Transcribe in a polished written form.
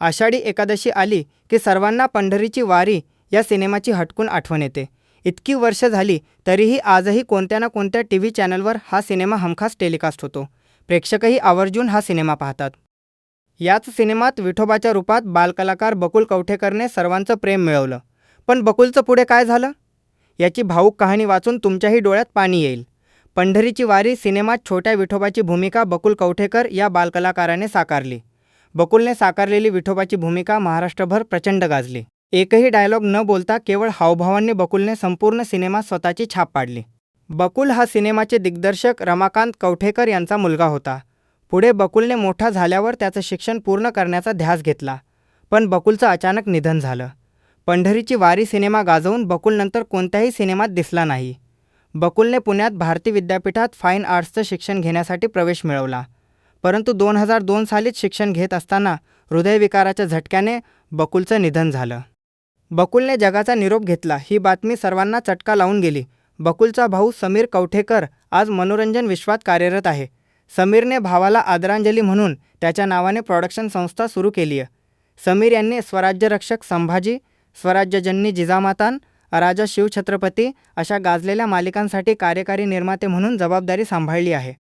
आषाढी एकादशी आली की सर्वांना पंढरीची वारी या सिनेमाची हटकून आठवण येते. इतकी वर्ष झाली तरीही आजही कोणत्या ना कोणत्या टीव्ही चॅनलवर हा सिनेमा हमखास टेलिकास्ट होतो. प्रेक्षकही आवर्जून हा सिनेमा पाहतात. याच सिनेमात विठोबाच्या रूपात बालकलाकार बकुल कवठेकरने सर्वांचं प्रेम मिळवलं. पण बकुलचं पुढे काय झालं याची भावूक कहाणी वाचून तुमच्याही डोळ्यात पाणी येईल. पंढरीची वारी सिनेमात छोट्या विठोबाची भूमिका बकुल कवठेकर या बालकलाकाराने साकारली. बकुलने साकारलेली विठोबाची भूमिका महाराष्ट्रभर प्रचंड गाजली. एकही डायलॉग न बोलता केवळ हावभावांनी बकुलने संपूर्ण सिनेमात स्वतःची छाप पाडली. बकुल हा सिनेमाचे दिग्दर्शक रमाकांत कवठेकर यांचा मुलगा होता. पुढे बकुलने मोठा झाल्यावर त्याचं शिक्षण पूर्ण करण्याचा ध्यास घेतला. पण बकुलचं अचानक निधन झालं. पंढरीची वारी सिनेमा गाजवून बकुल नंतर कोणत्याही सिनेमात दिसला नाही. बकुलने पुण्यात भारती विद्यापीठात फाईन आर्ट्सचं शिक्षण घेण्यासाठी प्रवेश मिळवला. परंतु 2002 सालीच शिक्षण घेत असताना हृदयविकाराच्या झटक्याने बकुलचं निधन झालं. बकुलने जगाचा निरोप घेतला ही बातमी सर्वांना चटका लावून गेली. बकुलचा भाऊ समीर कवठेकर आज मनोरंजन विश्वात कार्यरत आहे. समीरने भावाला आदरांजली म्हणून त्याच्या नावाने प्रोडक्शन संस्था सुरू केली आहे. समीर यांनी स्वराज्यरक्षक संभाजी, स्वराज्यजननी जिजामातान, राजा शिवछत्रपती अशा गाजलेल्या मालिकांसाठी कार्यकारी निर्माते म्हणून जबाबदारी सांभाळली आहे.